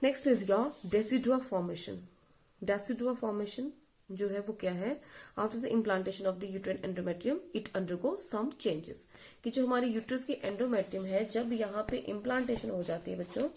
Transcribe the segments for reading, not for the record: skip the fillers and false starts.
Next is your decidua formation. Decidua formation जो है वो क्या है, after the implantation of the uterine endometrium it undergo some changes. कि जो हमारी यूट्रस की एंडोमेट्रियम है, जब यहाँ पे इम्प्लांटेशन हो जाती है बच्चों,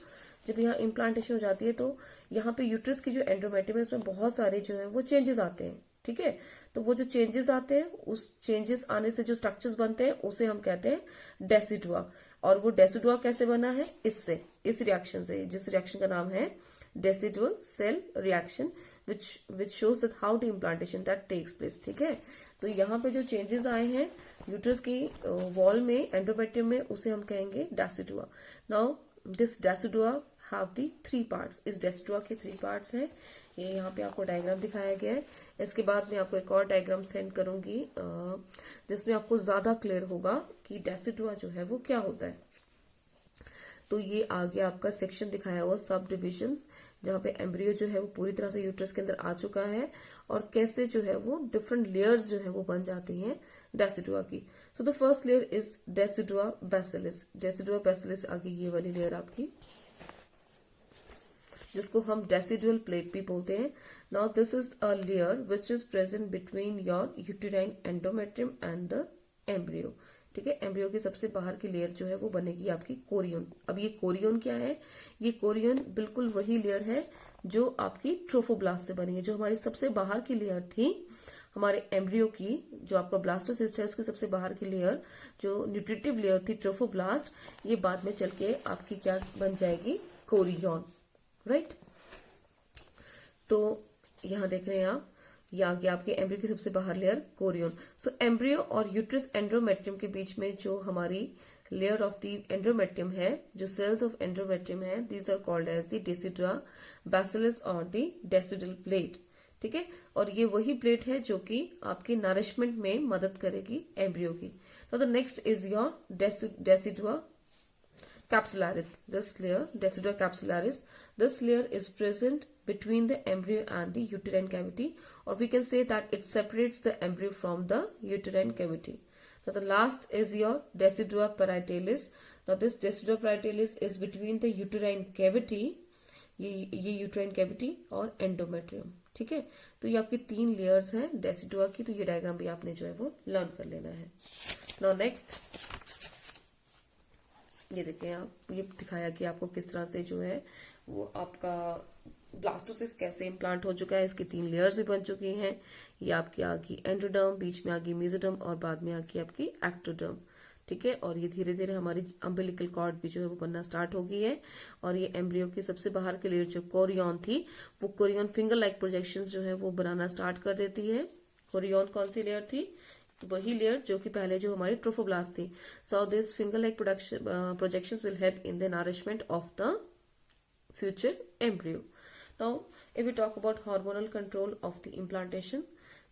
जब यहाँ इम्प्लांटेशन हो जाती है तो यहाँ पे यूट्रस की जो एंडोमेट्रियम है उसमें बहुत सारे जो है वो चेंजेस आते हैं। ठीक है, तो वो जो चेंजेस आते हैं, उस चेंजेस आने से जो स्ट्रक्चर्स बनते हैं उसे हम कहते हैं डेसिडुआ। और वो डेसिडुआ कैसे बना है, इससे, इस रिएक्शन से, जिस रिएक्शन का नाम है decidual cell reaction, which shows that how the implantation that takes place। ठीक है, तो यहाँ पे जो चेंजेस आए हैं यूट्रस की वॉल में, एंडोमेट्रियम में, उसे हम कहेंगे decidua. Now this decidua have the 3 parts. इस डेसिडुआ के 3 पार्ट्स हैं। ये यहाँ पे आपको डायग्राम दिखाया गया है। इसके बाद मैं आपको एक और डायग्राम सेंड करूंगी जिसमें आपको ज्यादा क्लियर होगा कि डेसिडुआ जो है वो क्या होता है। तो ये आगे आपका सेक्शन दिखाया हुआ सब डिविजन्स, जहां पे एम्ब्रियो जो है वो पूरी तरह से यूट्रस के अंदर आ चुका है और कैसे जो है वो डिफरेंट लेयर्स जो है वो बन जाती हैं डेसिडुआ की। So the first layer is decidua basalis. Decidua basalis आगे ये वाली लेयर आपकी, जिसको हम डेसिडुअल प्लेट भी बोलते हैं। Now this is a layer which is present between your uterine endometrium and the embryo. ठीक है, एम्ब्रियो की सबसे बाहर की लेयर जो है वो बनेगी आपकी कोरियन। अब ये कोरियन क्या है, ये कोरियन बिल्कुल वही लेयर है जो आपकी ट्रोफोब्लास्ट से बनी है। जो हमारी सबसे बाहर की लेयर थी हमारे एम्ब्रियो की, जो आपका ब्लास्टोसिस्ट है उसके सबसे बाहर की लेयर, जो न्यूट्रिटिव लेयर थी ट्रोफोब्लास्ट, ये बाद में चल के आपकी क्या बन जाएगी, कोरियन। राइट, तो यहां देख रहे हैं आप, ये आगे आपके एम्ब्रियो की सबसे बाहर लेयर कोरियन। सो एम्ब्रियो और यूट्रस एंडोमेट्रियम के बीच में जो हमारी लेयर ऑफ द एंडोमेट्रियम है, जो सेल्स ऑफ एंडोमेट्रियम है, these are called as the decidua basalis और द डेसिडुअल प्लेट। ठीक है, और ये वही प्लेट है जो कि आपकी नरिशमेंट में मदद करेगी एम्ब्रियो की। तो the next is your decidua capsularis. This layer, Decidua capsularis, this layer is present between the embryo and the uterine cavity, or we can say that it separates the embryo from the uterine cavity. Now the last is your Decidua parietalis. Now this Decidua parietalis is between the uterine cavity, ये uterine cavity और endometrium. ठीक है, तो ये आपकी 3 layers हैं decidua की। तो ये डायग्राम भी आपने जो है वो लर्न कर लेना है। नाउ नेक्स्ट, ये देखें आप, ये दिखाया कि आपको किस तरह से जो है वो आपका ब्लास्टोसिस्ट कैसे इम्प्लांट हो चुका है। इसकी 3 लेयर्स भी बन चुकी हैं। ये आपकी आगी एंडोडर्म, बीच में आगी मेसोडर्म और बाद में आगी आपकी एक्टोडर्म। ठीक है, और ये धीरे धीरे हमारी अम्बिलिकल कॉर्ड भी जो है वो बनना स्टार्ट हो गई है। और ये एम्ब्रियो की सबसे बाहर की लेयर जो कोरियन थी, वो कोरियन फिंगर लाइक प्रोजेक्शंस जो है वो बनाना स्टार्ट कर देती है। कोरियन कौन सी लेयर थी, वही लेयर जो कि पहले जो हमारी ट्रोफोब्लास्ट थी। So this finger like projections will help in the nourishment of the future embryo. Now if we talk about hormonal control of the implantation,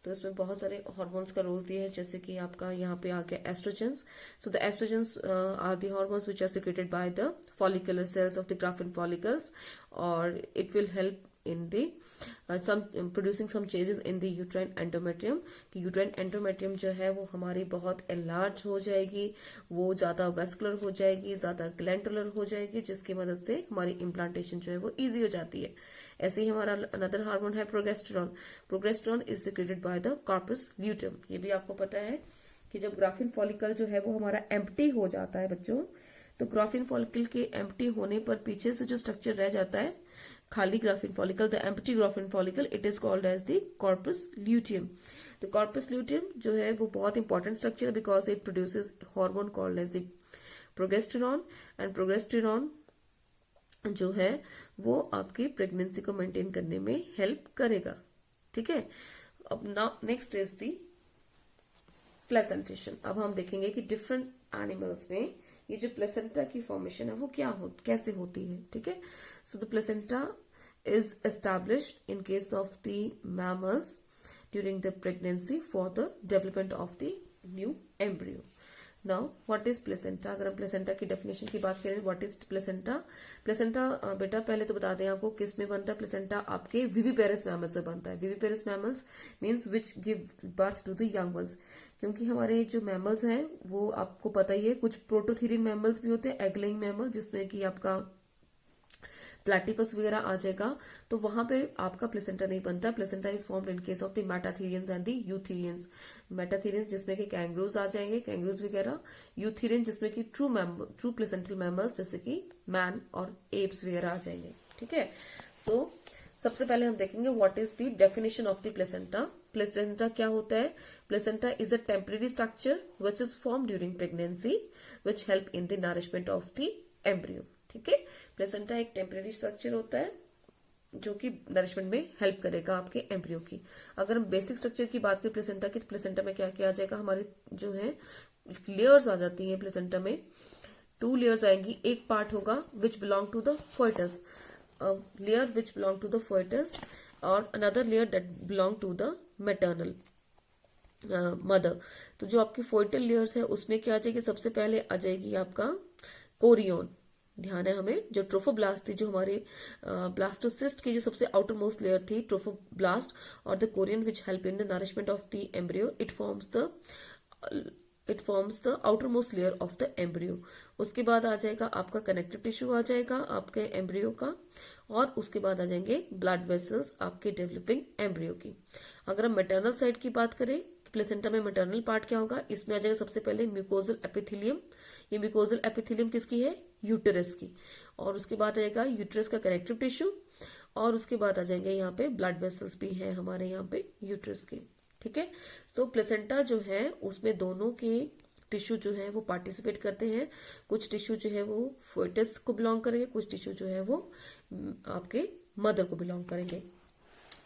तो इसमें बहुत सारे हॉर्मोन्स का रोल दिया है, जैसे कि आपका यहाँ पे आ गया estrogens. So the estrogens are the hormones which are secreted by the follicular cells of the Graafian follicles, और it will help in the producing some changes in the uterine endometrium। कि यूट्राइन एंडोमेट्रियम जो है वो हमारी बहुत enlarge हो जाएगी, वो ज्यादा वेस्कुलर हो जाएगी, ज्यादा ग्लैंडुलर हो जाएगी, जिसकी मदद से हमारी इम्प्लांटेशन जो है वो इजी हो जाती है। ऐसे ही हमारा अनदर हार्मोन है progesterone. Progesterone is secreted by the corpus luteum. ये भी आपको पता है कि जब ग्राफिन फॉलिकल जो है वो हमारा एम्प्टी हो जाता है बच्चों, तो ग्राफिन फॉलिकल के एम्प्टी होने पर पीछे से जो स्ट्रक्चर रह जाता है, खाली graafian follicle, the empty graafian follicle, it is called as the corpus luteum. तो कॉर्पस ल्यूटियम जो है वो बहुत इंपॉर्टेंट स्ट्रक्चर है, because it produces hormone called as the progesterone, and progesterone जो है वो आपकी प्रेगनेंसी को मेंटेन करने में हेल्प करेगा। ठीक है, अब नेक्स्ट इज द प्लेसेंटेशन। अब हम देखेंगे कि डिफरेंट एनिमल्स में ये जो प्लेसेंटा की फॉर्मेशन है वो कैसे होती है। ठीक है, so the placenta is established in case of the mammals during the pregnancy for the development of the new embryo. Now what is placenta? अगर हम प्लेसेंटा की डेफिनेशन की बात करें, व्हाट इज प्लेसेंटा? प्लेसेंटा बेटा पहले तो बता दें आपको किस में बनता है। प्लेसेंटा आपके विविपेरस मैमल्स से बनता है। Viviparous mammals means which give birth to the young ones. क्योंकि हमारे जो मैमल्स हैं वो आपको पता ही है, कुछ प्रोटोथीरियन मैमल्स भी होते हैं, एग लेइंग मैमल, जिसमें कि आपका प्लेटिपस वगैरह आ जाएगा, तो वहां पे आपका प्लेसेंटा नहीं बनता। Placenta is formed in case of the metatherians and the eutherians. Metatherians जिसमें कि कैंगरूज आ जाएंगे, कैंगरूज वगैरह। यूथीरियन जिसमें कि ट्रू प्लेसेंटल मैमल्स जैसे कि मैन और एप्स वगैरह आ जाएंगे। ठीक है, सो सबसे पहले हम देखेंगे what is the definition of the placenta. Placenta क्या होता है? Placenta is a temporary structure which is form during pregnancy which help in the nourishment of the embryo. ठीक है, प्लेसेंटा एक टेम्परेरी स्ट्रक्चर होता है जो कि नरिशमेंट में हेल्प करेगा आपके एम्ब्रियो की। अगर हम बेसिक स्ट्रक्चर की बात करें प्लेसेंटा की, तो प्लेसेंटा में क्या क्या आ जाएगा? हमारी जो है लेयर्स आ जाती हैं प्लेसेंटा में। 2 लेयर्स आएंगी। एक पार्ट होगा which belong to the foetus, layer which belong to the fetus, और another layer that belong to the maternal mother। तो जो आपकी फोइटल लेयर्स है उसमें क्या आ जाएगी? सबसे पहले आ जाएगी आपका कोरियन। ध्यान है हमें, जो ट्रोफोब्लास्ट थी, जो हमारे ब्लास्टोसिस्ट की जो सबसे आउटर मोस्ट लेयर थी ट्रोफोब्लास्ट, और the Korean which help in the nourishment of the embryo, it forms the outer most layer of the embryo. उसके बाद आ जाएगा आपका कनेक्टिव टिश्यू आ जाएगा आपके एम्ब्रियो का, और उसके बाद आ जाएंगे ब्लड वेसल्स आपके डेवलपिंग एम्ब्रियो की। अगर हम मैटरनल साइड की बात करें, प्लेसेंटा में मैटरनल पार्ट क्या होगा? इसमें आ जाएगा सबसे पहले म्यूकोजल एपिथेलियम। ये म्यूकोजल एपिथेलियम किसकी है? यूटेरस की। और उसके बाद आएगा यूटेरस का कनेक्टिव टिश्यू, और उसके बाद आ जाएंगे यहाँ पे ब्लड वेसल्स भी है हमारे यहाँ पे यूटेरस के। ठीक है, सो प्लेसेंटा जो है उसमें दोनों के टिश्यू जो है वो पार्टिसिपेट करते हैं। कुछ टिश्यू जो है वो फोइटस को बिलोंग करेंगे, कुछ टिश्यू जो है वो आपके मदर को बिलोंग करेंगे।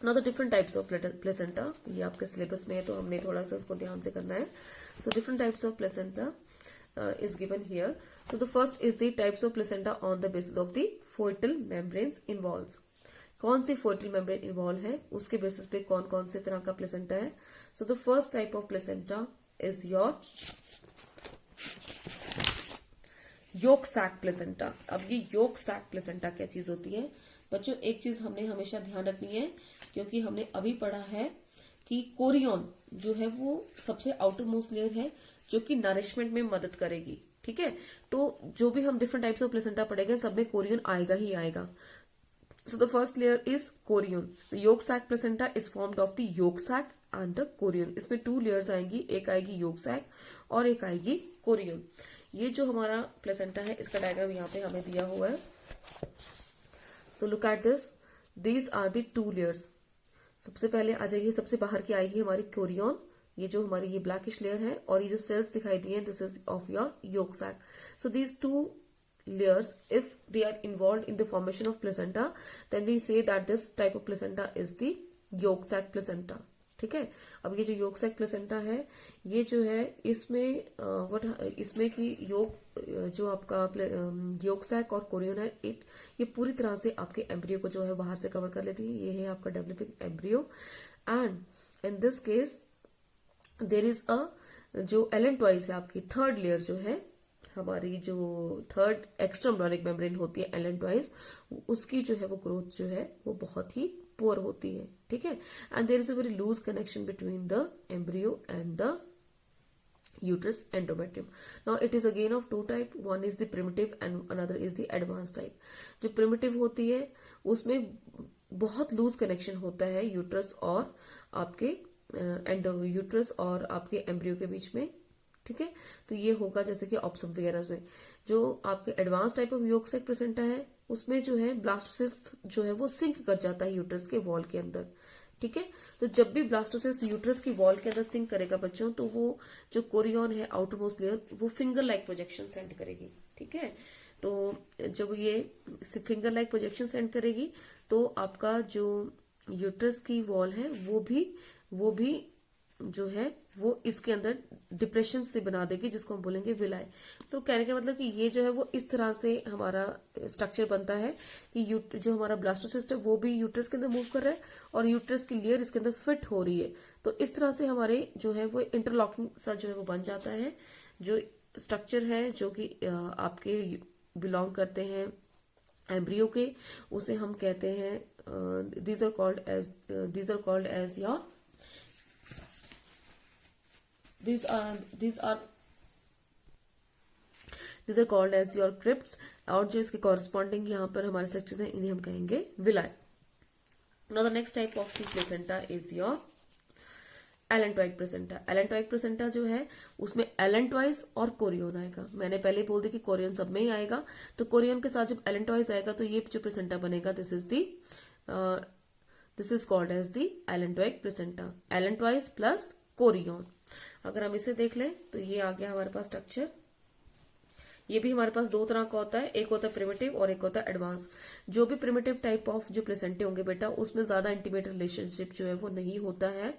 Now the different types of placenta, ये आपके सिलेबस में है तो हमने थोड़ा सा उसको ध्यान से करना है। So different types of placenta is given here. So the first is the types of placenta on the basis of the foetal membranes involves. कौन सी फोइटल मेम्ब्रेन इन्वॉल्व है उसके बेसिस पे कौन कौन से तरह का प्लेसेंटा है। So the first type of placenta is your yolk sac placenta. अब ये योक सैक प्लेसेंटा क्या चीज होती है बच्चों? एक चीज हमने हमेशा ध्यान रखनी है, क्योंकि हमने अभी पढ़ा है कि कोरियन जो है वो सबसे आउटर मोस्ट लेयर है जो कि नरिशमेंट में मदद करेगी। ठीक है, तो जो भी हम डिफरेंट टाइप्स ऑफ प्लेसेंटा पढ़ेंगे सब में कोरियन आएगा ही आएगा। So the first layer is chorion. The yolk sac placenta is formed of the yolk sac and the chorion. इसमें 2 layers आएंगी, एक आएगी yolk sac और एक आएगी chorion। ये जो हमारा प्लेसेंटा है इसका डायग्राम यहाँ पे हमें दिया हुआ है। So look at this. These are the 2 layers. सबसे पहले आ जाएगी, सबसे बाहर की आएगी हमारी कोरियन, ये जो हमारी ये ब्लैकिश लेयर है, और ये जो सेल्स दिखाई दिए this is of your yolk sac. So these 2 layers, if they are involved in the formation of placenta, then we say that this type of placenta is the yolk sac placenta। ठीक है, अब ये जो yolk sac placenta है ये जो है इसमें इसमें की योग जो आपका yolk sac और कोरियन है ये पूरी तरह से आपके एम्ब्रियो को जो है बाहर से कवर कर लेती है। ये है आपका developing embryo, and in this case there is a जो एलेंटॉइस है आपकी थर्ड लेयर जो है हमारी जो थर्ड एक्स्ट्राएम्ब्रियोनिक मेम्ब्रेन होती है एलेंटॉइस, उसकी जो है वो ग्रोथ जो है वो बहुत ही पुअर होती है। ठीक है, and there is a very loose connection between the embryo and the uterus endometrium. Now it is again of 2 type, one is the primitive and another is the advanced type. जो primitive होती है उसमें बहुत loose connection होता है uterus और आपके uterus और आपके एम्ब्रियो के बीच में। ठीक है, तो ये होगा जैसे कि ऑप्सम वगैरह से। जो आपके advance type of yolk sac placenta है उसमें जो है ब्लास्टोसिस्ट जो है वो सिंक कर जाता है यूट्रस के वॉल के अंदर। ठीक है, तो जब भी ब्लास्टोसिस्ट यूट्रस की वॉल के अंदर सिंक करेगा बच्चों, तो वो जो कोरियन है आउटर मोस्ट लेयर वो फिंगर लाइक प्रोजेक्शन सेंड करेगी। ठीक है, तो जब ये फिंगर लाइक प्रोजेक्शन सेंड करेगी तो आपका जो यूट्रस की वॉल है वो भी जो है वो इसके अंदर डिप्रेशन से बना देगी, जिसको हम बोलेंगे विलाई। तो कहने का मतलब कि ये जो है वो इस तरह से हमारा स्ट्रक्चर बनता है कि जो हमारा ब्लास्टोसिस्ट है वो भी यूट्रस के अंदर मूव कर रहा है और यूट्रस की लेयर इसके अंदर फिट हो रही है। तो इस तरह से हमारे जो है वो इंटरलॉकिंग सा जो है वो बन जाता है। जो स्ट्रक्चर है जो कि आपके बिलोंग करते हैं एम्ब्रियो के, उसे हम कहते हैं these are called as your these are called as your crypts, और जो इसके कॉरस्पॉन्डिंग यहाँ पर हमारे स्ट्रक्चर्स हैं इन्हें हम कहेंगे villi. Now the next type of the placenta is your allantoic placenta. Allantoic placenta जो है उसमें एलेंटॉइस और कोरियन आएगा। मैंने पहले बोल दिया कि कोरियन सब में ही आएगा, तो कोरियन के साथ जब एलेंटॉइस आएगा तो ये जो प्लेसेंटा बनेगा this is called as the allantoic placenta. Allantois plus chorion. अगर हम इसे देख लें तो ये आ गया हमारे पास स्ट्रक्चर। ये भी हमारे पास दो तरह का होता है, एक होता है प्रिमिटिव और एक होता है एडवांस। जो भी प्रिमिटिव टाइप ऑफ जो प्लेसेंटे होंगे बेटा उसमें ज्यादा इंटीमेट रिलेशनशिप जो है वो नहीं होता है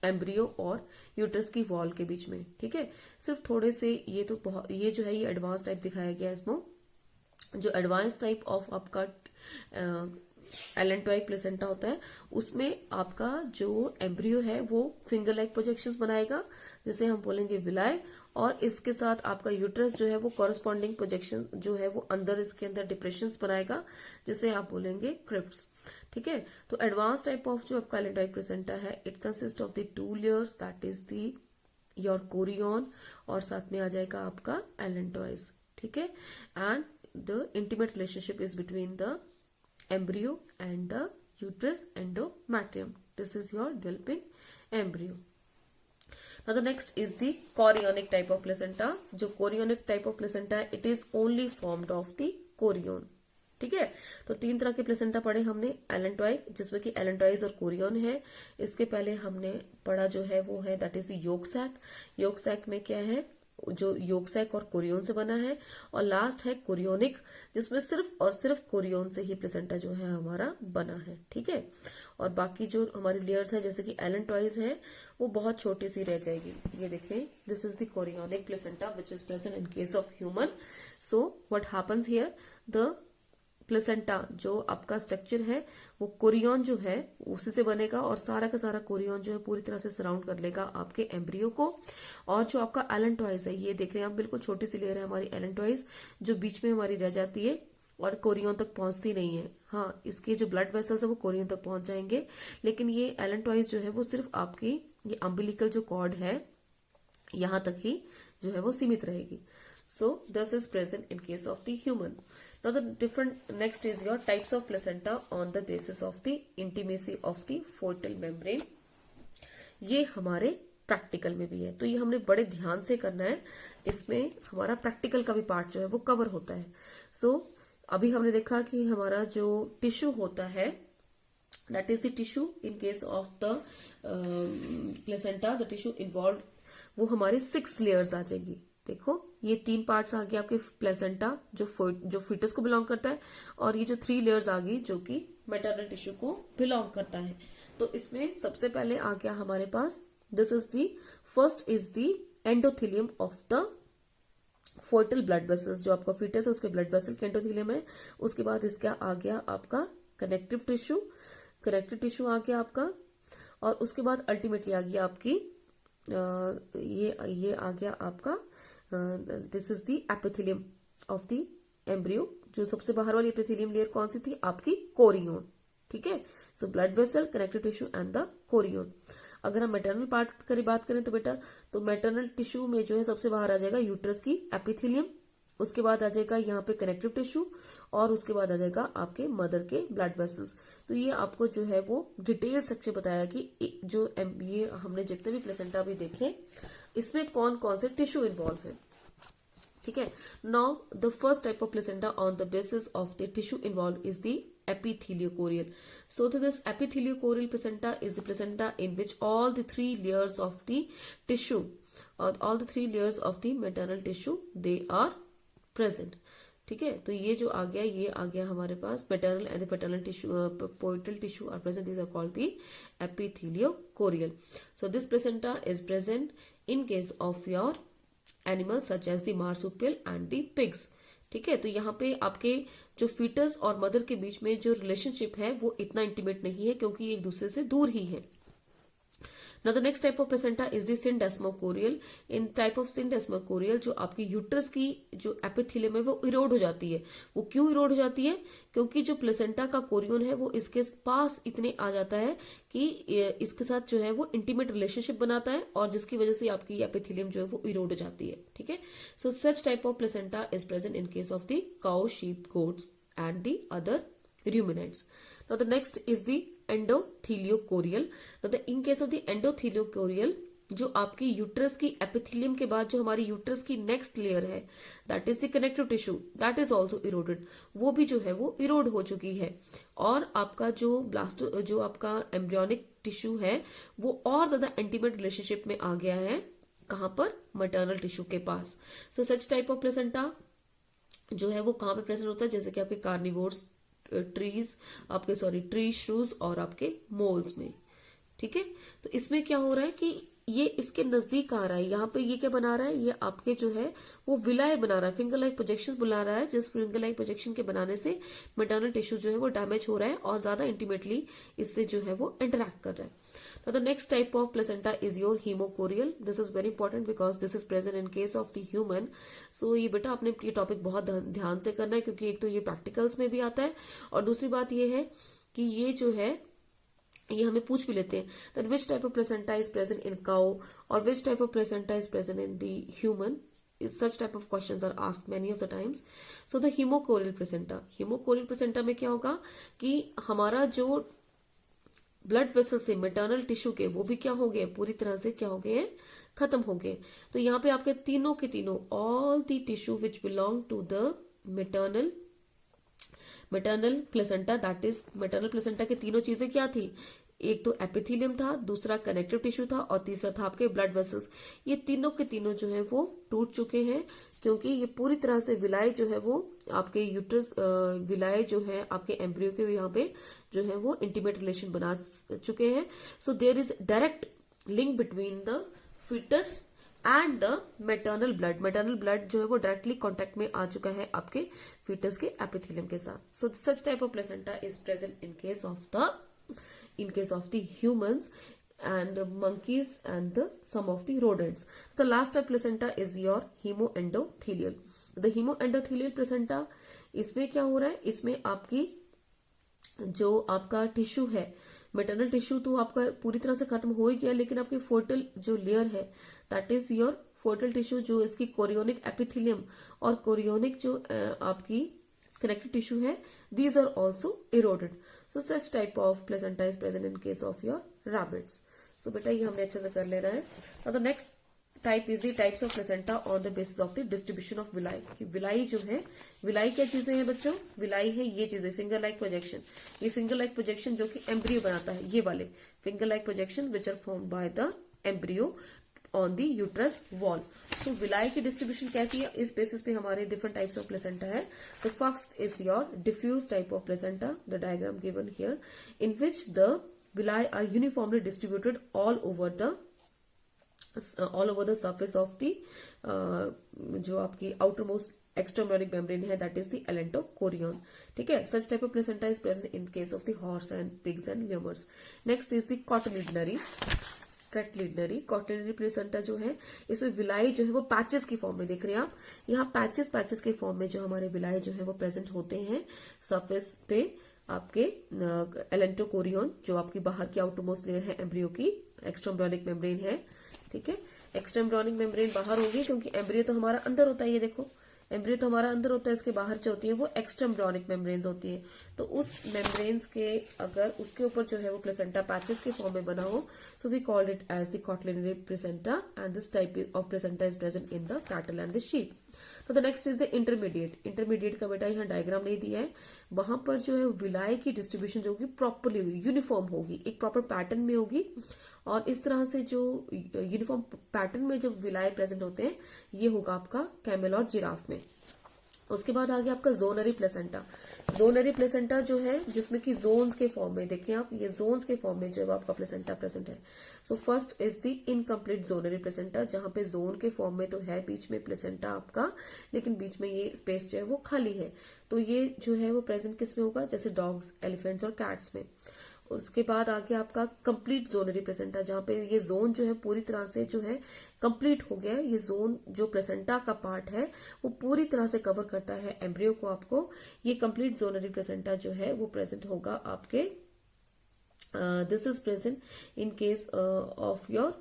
एम्ब्रियो और यूट्रस की वॉल के बीच में, ठीक है। सिर्फ थोड़े से ये तो बहुत, ये जो है ये एडवांस टाइप दिखाया गया है इसमें। जो एडवांस टाइप ऑफ आपका एलेंटॉइक प्लेसेंटा होता है उसमें आपका जो एम्ब्रियो है वो फिंगर लाइक प्रोजेक्शंस बनाएगा जिसे हम बोलेंगे विलाय, और इसके साथ आपका यूट्रस जो है वो कॉरस्पॉन्डिंग प्रोजेक्शन जो है वो अंदर इसके अंदर डिप्रेशंस बनाएगा जिसे आप बोलेंगे क्रिप्ट्स, ठीक है। तो एडवांस टाइप ऑफ जो आपका एलेंटॉइक प्लेसेंटा है it consist of the 2 layers that is the your Korean और साथ में आ जाएगा आपका एलेंटॉइस, ठीक है। And the intimate relationship is between the embryo and the uterus endometrium. This is your developing embryo. Now the next is the chorionic type of placenta. जो chorionic type of placenta है it is only formed of the chorion. ठीक है, तो 3 तरह के placenta पढ़े हमने। एलेंटॉइक जिसमें कि एलेंटॉइस और कोरियन है। इसके पहले हमने पढ़ा जो है वो है that is the yolk sac. Yolk sac में क्या है, जो योक सैक और कोरियन से बना है। और लास्ट है कोरियोनिक जिसमें सिर्फ और सिर्फ कोरियन से ही प्लेसेंटा जो है हमारा बना है, ठीक है। और बाकी जो हमारी लेयर्स है जैसे कि एलेंटॉइस है वो बहुत छोटी सी रह जाएगी। ये देखें, this is the chorionic placenta which is present in case of human. So what happens here, the placenta जो आपका स्ट्रक्चर है वो कोरियन जो है उसी से बनेगा और सारा का सारा कोरियन जो है पूरी तरह से सराउंड कर लेगा आपके एम्ब्रियो को। और जो आपका एलेंटॉइस है ये देख रहे हैं आप, बिल्कुल छोटी सी लेयर है हमारी एलेंटॉइस जो बीच में हमारी रह जाती है और कोरियन तक पहुंचती नहीं है। हाँ, इसके जो ब्लड वेसल्स है वो कोरियन तक पहुंच जाएंगे, लेकिन ये एलेंटॉइस जो है वो सिर्फ आपकी ये अम्बिलिकल जो कॉर्ड है यहां तक ही जो है वो सीमित रहेगी। So this is present in case of the human. Now the next is your types of placenta on the basis of the intimacy of the fetal membrane. ये हमारे प्रैक्टिकल में भी है, तो ये हमने बड़े ध्यान से करना है। इसमें हमारा प्रैक्टिकल का भी पार्ट जो है वो कवर होता है। So अभी हमने देखा कि हमारा जो टिश्यू होता है that is the tissue in case of the placenta, the tissue involved, वो हमारी 6 layers आ जाएगी। देखो ये 3 पार्ट्स आ गए आपके प्लेसेंटा जो फीटस को बिलोंग करता है, और ये जो 3 लेयर्स आ गई जो कि मैटरनल टिश्यू को बिलोंग करता है। तो इसमें सबसे पहले आ गया हमारे पास, this is the first is the endothelium of the foetal blood vessels. जो आपका फीटस है उसके ब्लड वेसल के एंडोथेलियम है। उसके बाद इसका आ गया आपका कनेक्टिव टिश्यू आ गया आपका, और उसके बाद अल्टीमेटली आ गया आपकी ये आ गया आपका this is the epithelium of the embryo. जो सबसे बाहर वाली एपिथेलियम लेयर कौन सी थी आपकी, कोरियन, ठीक है। So blood vessel, connective tissue and the Korean. अगर हम मैटरनल पार्ट की बात करें तो बेटा, तो मैटरनल टिश्यू में जो है सबसे बाहर आ जाएगा यूट्रस की एपिथेलियम, उसके बाद आ जाएगा यहाँ पे कनेक्टिव टिश्यू, और उसके बाद आ जाएगा आपके मदर के ब्लड वेसल्स। तो ये आपको जो है वो डिटेल स्ट्रक्चर बताया कि जो ये हमने जितने भी प्लेसेंटा भी देखे इसमें कौन कौन से टिश्यू इन्वॉल्व है, ठीक है। Now the first type of placenta on the basis of the tissue involve is the epitheliochorial. So this epitheliochorial placenta is the placenta in which all the 3 layers of the tissue or all the 3 layers of the maternal tissue they are present, ठीक है। तो ये जो आ गया, ये आ गया हमारे पास maternal and the paternal tissue portal tissue are present. These are called the epitheliochorial. So this placenta is present in case of your animals such as the marsupial and the pigs, ठीक है। तो यहाँ पे आपके जो foetus और mother के बीच में जो रिलेशनशिप है वो इतना इंटीमेट नहीं है क्योंकि एक दूसरे से दूर ही है। Now the next type of placenta is the syndesmochorial. In type of syndesmochorial जो आपकी यूट्रस की जो एपिथेलियम है वो इरोड हो जाती है। वो क्यों इरोड हो जाती है? क्योंकि जो प्लेसेंटा का कोरियन है वो इसके पास इतने आ जाता है कि इसके साथ जो है वो इंटीमेट रिलेशनशिप बनाता है और जिसकी वजह से आपकी एपिथेलियम जो है वो इरोड हो जाती है। ठीक है, so such type of placenta is present in case of the cow, sheep, goats and the other ruminants. Now the next is the endotheliocorial. Now in case of the endotheliocorial, जो आपकी यूट्रस की epithelium के बाद जो हमारी uterus की next layer है, that is the connective tissue, that is also eroded. वो भी जो है वो इरोड हो चुकी है और आपका जो आपका एम्ब्रियोनिक टिश्यू है वो और ज्यादा इंटीमेट रिलेशनशिप में आ गया है। कहां पर? मैटरनल टिश्यू के पास। सो सच टाइप ऑफ प्लेसेंटा जो है वो कहां पे प्रेजेंट होता है? जैसे कि आपके कार्निवोर्स ट्री श्रूज और आपके मोल्स में। ठीक है, तो इसमें क्या हो रहा है कि ये इसके नजदीक आ रहा है। यहाँ पे ये क्या बना रहा है? ये आपके जो है वो विलाय बना रहा है, फिंगर लाइक प्रोजेक्शन बना रहा है, जिस फिंगर लाइक प्रोजेक्शन के बनाने से मैटरनल टिश्यू जो है वो डैमेज हो रहा है और ज्यादा इंटीमेटली इससे जो है वो इंटरेक्ट कर रहा है। Now the next type of placenta is your hemocorial. This is very important because this is present in case of the human. So ये बेटा आपने ये टॉपिक बहुत ध्यान से करना है क्योंकि एक तो ये प्रैक्टिकल्स में भी आता है और दूसरी बात ये है कि ये जो है ये हमें पूछ भी लेते हैं that which type of placenta is present in cow or which type of placenta is present in the human. Such type of questions are asked many of the times. So the hemocorial placenta में क्या होगा कि हमारा जो blood vessel से maternal tissue के वो भी क्या हो गए? पूरी तरह से क्या हो गए हैं? खत्म हो गए। तो यहाँ पे आपके तीनों के तीनों all the tissue which belong to the maternal placenta, that is maternal placenta की तीनों चीजें क्या थी? एक तो एपिथेलियम था, दूसरा कनेक्टिव टिश्यू था और तीसरा था आपके ब्लड वेसल्स। ये तीनों के तीनों जो है वो टूट चुके हैं क्योंकि ये पूरी तरह से विलाय जो है वो आपके यूट्रस विलाय जो है आपके एम्ब्रियो के यहाँ पे जो है वो इंटीमेट रिलेशन बना चुके हैं। So there is direct link between the foetus and the maternal blood जो है वो डायरेक्टली कॉन्टेक्ट में आ चुका है आपके फीटस के एपिथेलियम के साथ। So such type of placenta is present in case of the humans and monkeys and some of the rodents. The last type placenta is your hemoendothelial. The hemoendothelial placenta, इसमें क्या हो रहा है? इसमें आपकी जो आपका टिश्यू है, मैटरनल टिश्यू तो आपका पूरी तरह से खत्म हो ही गया, लेकिन आपकी फोर्टल जो लेयर है that is your Portal tissue, जो इसकी कोरियोनिक एपिथेलियम और कोरियोनिक जो आपकी कनेक्टिव टिश्यू है, these are also eroded. So such type of placenta is present in case of your rabbits. So बेटा ये हमने अच्छे से कर लेना है। Now the next type is the types of placenta on the basis of the distribution of villi. कि villi जो है, villi क्या चीजें हैं बच्चों? villi है ये चीजें, finger like projection. ये finger like projection जो कि embryo बनाता है, ये वाले finger like projection which are formed by the embryo on the uterus wall. So villi की distribution कैसी है? इस basis पे हमारे different types of placenta है। The first is your diffuse type of placenta, the diagram given here, in which the villi are uniformly distributed all over the surface of the जो आपकी outermost extraembryonic membrane है, that is the allantochorion. ठीक है, such type of placenta is present in case of the horse and pigs and lemurs. Next is the cotyledonary placenta जो है, इसमें villi जो है वो पैचेस की फॉर्म में देख रहे हैं आप, यहाँ पैचेस के फॉर्म में जो हमारे विलाई जो है वो प्रेजेंट होते हैं सरफेस पे आपके एलेंटोकोरियन, जो आपकी बाहर की आउटरमोस्ट लेयर है एम्ब्रियो की, एक्स्ट्राएम्ब्रियोनिक मेम्ब्रेन है। ठीक है, एक्स्ट्राएम्ब्रियोनिक मेम्ब्रेन बाहर होगी क्योंकि एम्ब्रियो तो हमारा अंदर होता है, ये देखो एम्ब्रियो तो हमारा अंदर होता है, इसके बाहर जो होती है वो एक्स्ट्राएम्ब्रियोनिक मेम्ब्रेन्स होती है। तो उस मेम्ब्रेन्स के अगर उसके ऊपर जो है वो प्लेसेंटा पैचेस के फॉर्म में बना हो, so we called it as the cotyledonary placenta and this type of placenta is present in the cattle and the sheep. तो the next is the intermediate का बेटा यहाँ डायग्राम नहीं दिया है, वहां पर जो है विलाई की डिस्ट्रीब्यूशन जो होगी प्रॉपरली यूनिफॉर्म होगी, एक प्रॉपर पैटर्न में होगी, और इस तरह से जो यूनिफॉर्म पैटर्न में जो विलाई प्रेजेंट होते हैं ये होगा आपका कैमल और जिराफ में। उसके बाद आ गया आपका जोनरी प्लेसेंटा जो है जिसमें कि जोन्स के फॉर्म में, देखें आप ये जोन्स के फॉर्म में जो है आपका प्लेसेंटा प्रेजेंट है। So first is the incomplete जोनरी placenta, जहां पे जोन के फॉर्म में तो है बीच में प्लेसेंटा आपका, लेकिन बीच में ये स्पेस जो है वो खाली है। तो ये जो है वो प्रेजेंट किस में होगा? जैसे डॉग्स, एलिफेंट्स और कैट्स में। उसके बाद आगे आपका कंप्लीट जोनरी प्लेसेंटा, जहां पे ये जोन जो है पूरी तरह से जो है कंप्लीट हो गया है। ये जोन जो प्लेसेंटा का पार्ट है वो पूरी तरह से कवर करता है एम्ब्रियो को। आपको ये कंप्लीट जोनरी प्लेसेंटा जो है वो प्रेजेंट होगा आपके, this is present in case of your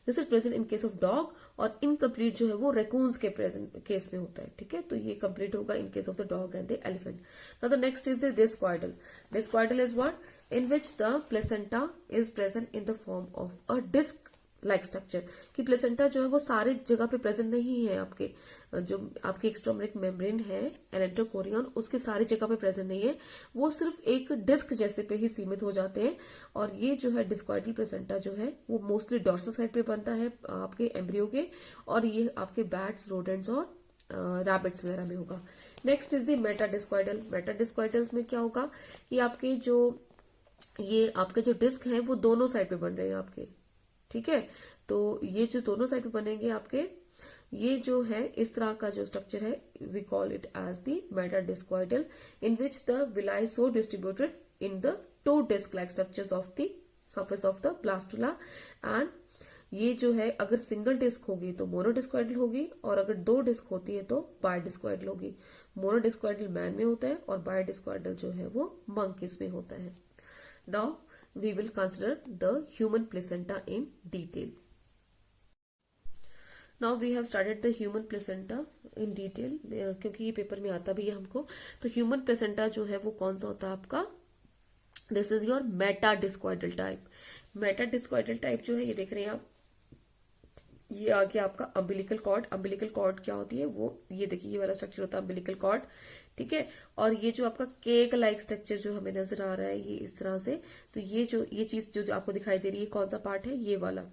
this is present in case of dog, और इनकम्प्लीट जो है वो रेकून्स के प्रेजेंट केस में होता है। ठीक है, तो ये कंप्लीट होगा in case of the dog and the elephant. Now the next is the discoidal. Discoidal is what in which the placenta is present in the form of a disc like structure. कि placenta जो है वो सारे जगह पे present नहीं है, आपके जो आपके एक्स्ट्रामेरिक मेम्ब्रेन है एलेंट्रोकोरियन, उसके सारी जगह पे प्रेजेंट नहीं है, वो सिर्फ एक डिस्क जैसे पे ही सीमित हो जाते हैं। और ये जो है डिस्क्वाइडल प्लेसेंटा जो है वो मोस्टली डॉर्सल साइड पे बनता है आपके एम्ब्रियो के, और ये आपके बैट्स, रोडेंट्स और रैबिट्स वगैरह में होगा। Next is the metadiscoidal. Metadiscoidals में क्या होगा कि आपके जो ये आपके जो डिस्क है वो दोनों साइड पे बन रहे हैं आपके। ठीक है, तो ये जो दोनों साइड पे बनेंगे आपके, ये जो है इस तरह का जो स्ट्रक्चर है we call it as the metadiscoidal, in which the villi so distributed in the two disc like structures of the surface of the blastula. And ये जो है अगर सिंगल डिस्क होगी तो मोनोडिस्क्वाइडल होगी, और अगर दो डिस्क होती है तो बायडिस्क्वाइडल होगी। मोनोडिस्क्वाइडल मैन में होता है और बायडिस्क्वाइडल जो है वो मंकीज में होता है। Now we will consider the human placenta in detail. Now we have started the human placenta in detail, क्योंकि ये पेपर में आता भी है हमको। तो ह्यूमन प्लेसेंटा जो है वो कौन सा होता है आपका, this is your metadiscoidal type. Metadiscoidal type जो है ये देख रहे हैं आप, ये आ गया आपका अम्बिलिकल कॉर्ड। अम्बिलिकल कॉर्ड क्या होती है, वो ये देखिए ये वाला स्ट्रक्चर होता है अम्बिलिकल कॉर्ड। ठीक है, और ये जो आपका केक लाइक स्ट्रक्चर जो हमें नजर आ रहा है ये इस तरह से, तो ये चीज जो आपको दिखाई दे रही है कौन सा पार्ट है, ये वाला।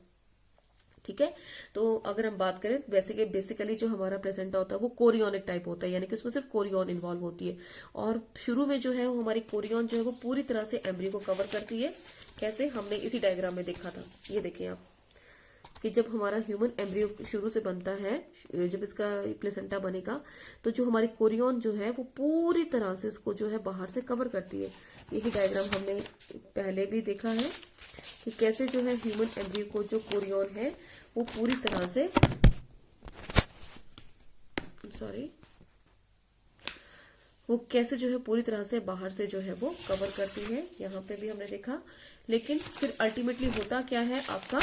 ठीक है, तो अगर हम बात करें बेसिकली जो हमारा प्लेसेंटा होता है वो कोरियोनिक टाइप होता है, यानी कि उसमें सिर्फ कोरियोन इन्वॉल्व होती है, और शुरू में जो है वो हमारी कोरियोन जो है वो पूरी तरह से एम्ब्रियो को कवर करती है। कैसे, हमने इसी डायग्राम में देखा था। ये देखें आप कि जब हमारा ह्यूमन एम्ब्रियो शुरू से बनता है, जब इसका प्लेसेंटा बनेगा, तो जो हमारी कोरियोन जो है वो पूरी तरह से इसको जो है बाहर से कवर करती है। यही डायग्राम हमने पहले भी देखा है कि कैसे जो है ह्यूमन एम्ब्रियो को जो कोरियोन है वो पूरी तरह से वो कैसे जो है पूरी तरह से बाहर से जो है वो कवर करती है। यहाँ पे भी हमने देखा, लेकिन फिर अल्टीमेटली होता क्या है आपका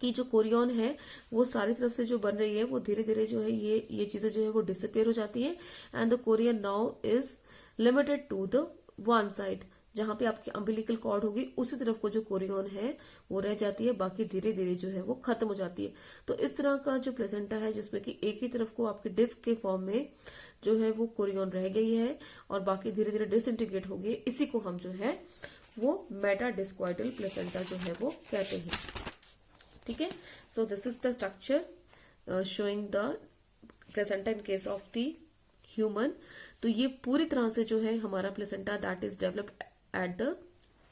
कि जो कोरियोन है वो सारी तरफ से जो बन रही है वो धीरे धीरे जो है ये चीजें जो है वो डिसअपियर हो जाती है, and the chorion now is limited to the one side. जहां पे आपकी अम्बिलिकल कॉर्ड होगी उसी तरफ को जो कोरियोन है वो रह जाती है, बाकी धीरे धीरे जो है वो खत्म हो जाती है। तो इस तरह का जो प्लेसेंटा है जिसमें कि एक ही तरफ को आपके डिस्क के फॉर्म में जो है वो कोरियोन रह गई है और बाकी धीरे धीरे डिसइंटीग्रेट हो गई, इसी को हम जो है वो मेटाडिस्क्वाइडल प्लेसेंटा जो है वो कहते हैं। ठीक है, so this is the structure showing the placenta in case of the human. तो ये पूरी तरह से जो है हमारा placenta that is developed at the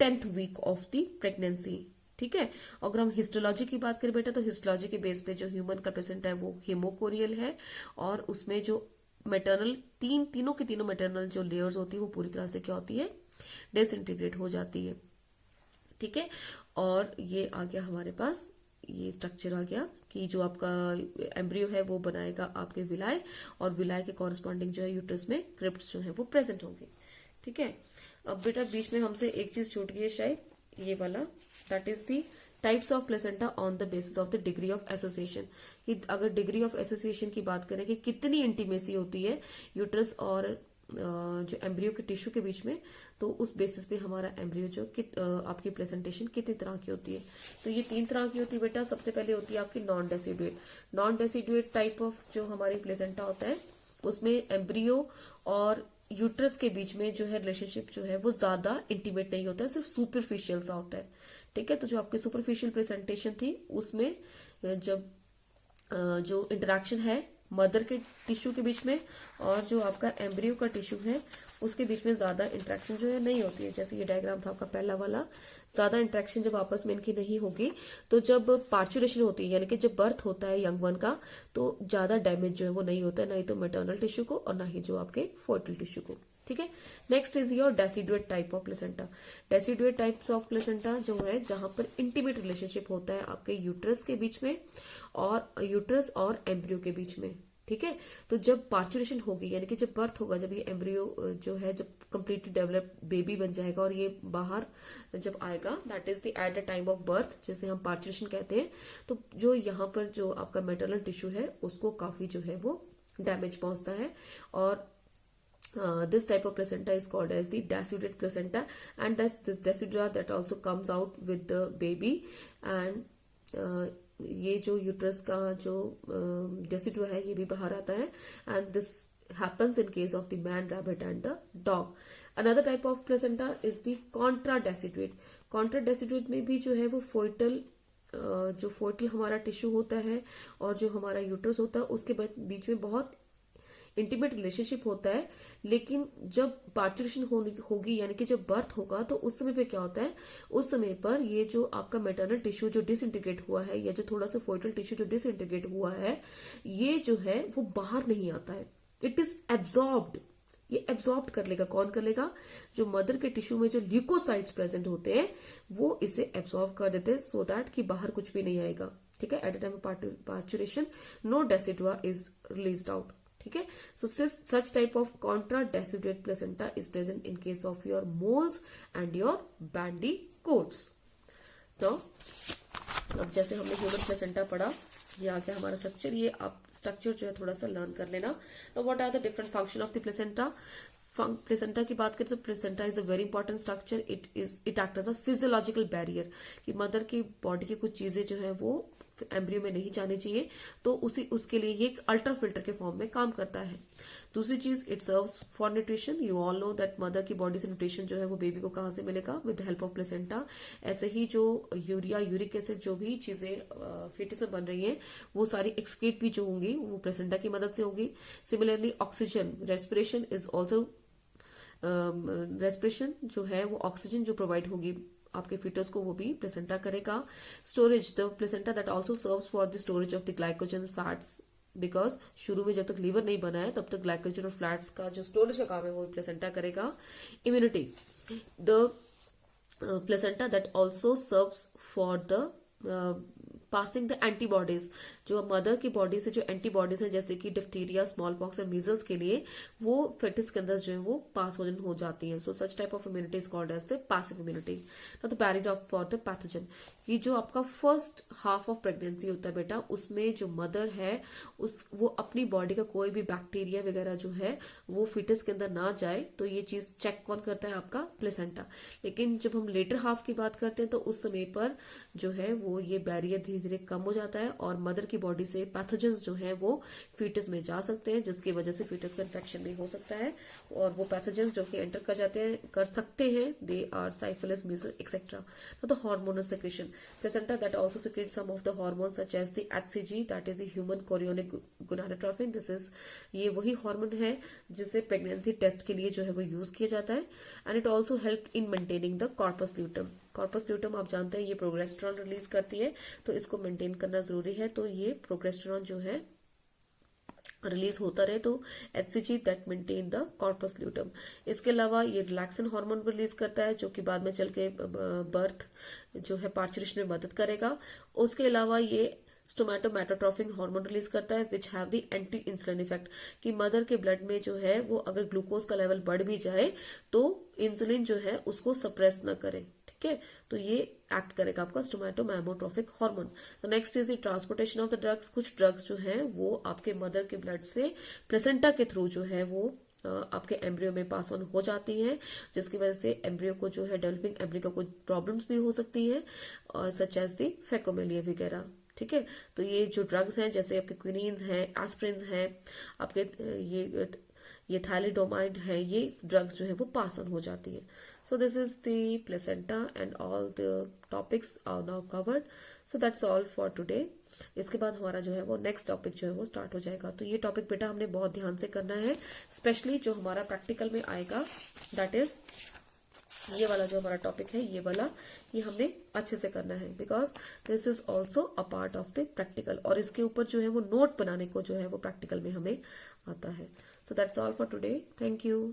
10th week of the pregnancy. ठीक है, अगर हम हिस्टोलॉजी की बात करें बेटा, तो हिस्टोलॉजी के बेस पे जो ह्यूमन का प्लेसेंटा है वो हेमोकोरियल है, और उसमें जो मैटरनल तीनों के तीनों मैटरनल जो लेयर्स होती है वो पूरी तरह से क्या होती है, डिसइंटीग्रेट हो जाती है। ठीक है, और ये आ गया हमारे पास, ये स्ट्रक्चर आ गया कि जो आपका एम्ब्रियो है वो बनाएगा आपके विलाय, और विलाय के कॉरेस्पॉन्डिंग जो है यूट्रस में क्रिप्ट्स जो है वो प्रेजेंट होंगे। ठीक है, अब बेटा बीच में हमसे एक चीज छूट गई है शायद, ये वाला, that is the types of placenta on the basis of the degree of association. कि अगर डिग्री ऑफ एसोसिएशन की बात करें कि कितनी इंटीमेसी होती है यूट्रस और जो एम्ब्रियो के टिश्यू के बीच में, तो उस बेसिस पे हमारा एम्ब्रियो जो आपकी प्रेजेंटेशन कितनी तरह की होती है। तो ये 3 तरह की होती है बेटा। सबसे पहले होती है आपकी non deciduate. Non deciduate type of जो हमारी प्लेसेंटा होता है उसमें एम्ब्रियो और यूट्रस के बीच में जो है रिलेशनशिप जो है वो ज्यादा इंटीमेट नहीं होता है, सिर्फ सुपरफिशियल सा होता है। ठीक है, तो जो आपकी सुपरफिशियल प्रेजेंटेशन थी उसमें जब जो इंटरेक्शन है मदर के टिश्यू के बीच में और जो आपका एम्ब्रियो का टिश्यू है उसके बीच में ज्यादा इंटरेक्शन जो है नहीं होती है। जैसे ये डायग्राम था आपका पहला वाला, ज्यादा इंटरेक्शन जब आपस में इनकी नहीं होगी तो जब पार्चुरेशन होती है यानी कि जब बर्थ होता है यंग वन का, तो ज्यादा डैमेज जो है वो नहीं होता है, ना ही तो मैटरनल टिश्यू को और ना ही जो आपके फर्टाइल टिश्यू को। ठीक है, next is your deciduate type of placenta. Deciduate types of placenta जो है जहां पर इंटीमेट रिलेशनशिप होता है आपके यूट्रस के बीच में और यूट्रस और एम्ब्रियो के बीच में। ठीक है, तो जब पार्चुरेशन होगी यानी कि जब बर्थ होगा, जब ये एम्ब्रियो जो है जब कंप्लीटली डेवलप बेबी बन जाएगा और ये बाहर जब आएगा, that is the eight the time of birth, जिसे हम पार्चुरेशन कहते हैं, तो जो यहाँ पर जो आपका मेटरनल टिश्यू है उसको काफी जो है वो डैमेज पहुंचता है। और this type of placenta is called as the deciduate placenta, and that's this decidua that also comes out with the baby, and ये जो यूट्रस का जो डेसिडुआ है ये भी बाहर आता है, and this happens in case of the man, rabbit and the dog. Another type of placenta is the contradeciduate. Contradeciduate में भी जो है वो जो फोइटल हमारा टिश्यू होता है और जो हमारा यूट्रस होता है उसके बीच में बहुत इंटीमेट रिलेशनशिप होता है, लेकिन जब पार्चुरेशन होगी यानी कि जब बर्थ होगा तो उस समय पे क्या होता है, उस समय पर ये जो आपका मेटरनल टिश्यू जो डिसइंटीग्रेट हुआ है या जो थोड़ा सा फोइटल टिश्यू जो डिसइंटीग्रेट हुआ है ये जो है वो बाहर नहीं आता है, इट इज एब्जॉर्ब्ड। ये एब्जॉर्ब कर लेगा, कौन कर लेगा, जो मदर के टिश्यू में जो ल्यूकोसाइट्स प्रेजेंट होते हैं वो इसे एब्जॉर्ब कर देते हैं, सो दैट कि बाहर कुछ भी नहीं आएगा। ठीक है, at the time of parturition no decidua is released out. ठीक है, so such type of contradeciduate placenta is present in case of your moles and your bandicoots. तो अब जैसे हमने ह्यूमन प्लेसेंटा पढ़ा, ये आ गया हमारा स्ट्रक्चर, ये आप स्ट्रक्चर जो है थोड़ा सा लर्न कर लेना। Now what are the different function of the placenta. Placenta की बात करें तो placenta is a very important structure, it act as a physiological barrier, कि मदर की बॉडी की कुछ चीजें जो है वो एम्ब्रियो में नहीं जाने चाहिए, तो उसके लिए ये एक अल्ट्रा फिल्टर के फॉर्म में काम करता है। दूसरी चीज, it serves for nutrition. You all know that mother की बॉडी से न्यूट्रिशन जो है वो बेबी को कहां से मिलेगा, with the help of placenta. ऐसे ही जो यूरिया, यूरिक एसिड, जो भी चीजें फीटस में बन रही हैं वो सारी एक्सक्रीट भी जो होंगी वो प्लेसेंटा की मदद से होगी। Similarly oxygen, respiration is also, respiration जो है वो ऑक्सीजन जो प्रोवाइड होगी आपके फीटस को वो भी प्लेसेंटा करेगा। Storage, the placenta that also serves for the storage of the glycogen fats, because शुरू में जब तक लीवर नहीं बना है तब तक ग्लाइकोजन और फ्लैट्स का जो स्टोरेज का काम है वो प्लेसेंटा करेगा। Immunity, the placenta that also serves for the passing the antibodies, जो मदर की बॉडी से जो एंटीबॉडीज हैं जैसे कि डिफ्थीरिया, स्मॉल पॉक्स और मीजल्स के लिए वो फेटिस के अंदर जो है वो पास हो जाती हैं। So such type of immunity is called as the passive immunity. The barrier for the pathogen, कि जो आपका फर्स्ट हाफ ऑफ प्रेगनेंसी होता है बेटा, उसमें जो मदर है वो अपनी बॉडी का कोई भी बैक्टीरिया वगैरह जो है वो फीटस के अंदर ना जाए, तो ये चीज चेक कौन करता है, आपका प्लेसेंटा। लेकिन जब हम लेटर हाफ की बात करते हैं तो उस समय पर जो है वो ये बैरियर धीरे धीरे कम हो जाता है और मदर की बॉडी से पैथोजेंस जो है वो फीटस में जा सकते हैं, जिसकी वजह से फीटस को इन्फेक्शन भी हो सकता है। और वो पैथोजेंस जो कि एंटर कर सकते हैं, they are syphilis, measles et cetera. The hormonal secretion, placenta that also secretes some of the hormones such as the HCG, that is the human chorionic gonadotropin. this is ये वही हार्मोन है जिसे pregnancy test के लिए जो है वो use किया जाता है। And it also help in maintaining the corpus luteum. Corpus luteum आप जानते हैं ये प्रोगेस्टेरॉन रिलीज करती है, तो इसको मेंटेन करना जरूरी है, तो ये प्रोगेस्टेरॉन जो है रिलीज होता रहे, तो HCG that maintain the corpus luteum. इसके अलावा ये रिलैक्सन हार्मोन रिलीज करता है जो कि बाद में चल के बर्थ जो है पार्चुरेशन में मदद करेगा। उसके अलावा ये स्टोमैटोमेटोट्रोफिन हार्मोन रिलीज करता है which have the anti insulin effect, कि मदर के ब्लड में जो है वो अगर ग्लूकोज का लेवल बढ़ भी जाए तो इंसुलिन जो है उसको सप्रेस न करे। ठीक है, तो ये एक्ट करेगा आपका स्टोमैटोमेमोट्रोफिक हार्मोन। तो next is the transportation of the drugs. कुछ ड्रग्स जो है वो आपके मदर के ब्लड से प्लेसेंटा के थ्रू जो है वो आपके एम्ब्रियो में पास ऑन हो जाती हैं, जिसकी वजह से एम्ब्रियो को जो है डेवलपिंग एम्ब्रियो को कुछ प्रॉब्लम्स भी हो सकती है, सच एज द फेकोमेलिया वगैरह। ठीक है, तो ये जो ड्रग्स हैं जैसे आपके क्विनीन्स हैं, एस्प्रिन्स हैं, आपके ये थायलिडोमाइड है, ये ड्रग्स जो है वो पास ऑन हो जाती है. So this is the placenta and all the topics are now covered. So that's all for today. इसके बाद हमारा जो है वो नेक्स्ट टॉपिक जो है वो स्टार्ट हो जाएगा. तो ये टॉपिक बेटा हमने बहुत ध्यान से करना है, स्पेशली जो हमारा प्रैक्टिकल में आएगा, दैट इज ये वाला जो हमारा टॉपिक है, ये वाला, ये हमने अच्छे से करना है, because this is also a part of the practical. और इसके ऊपर जो है वो नोट बनाने को जो है वो प्रैक्टिकल में हमें आता है. So that's all for today. Thank you.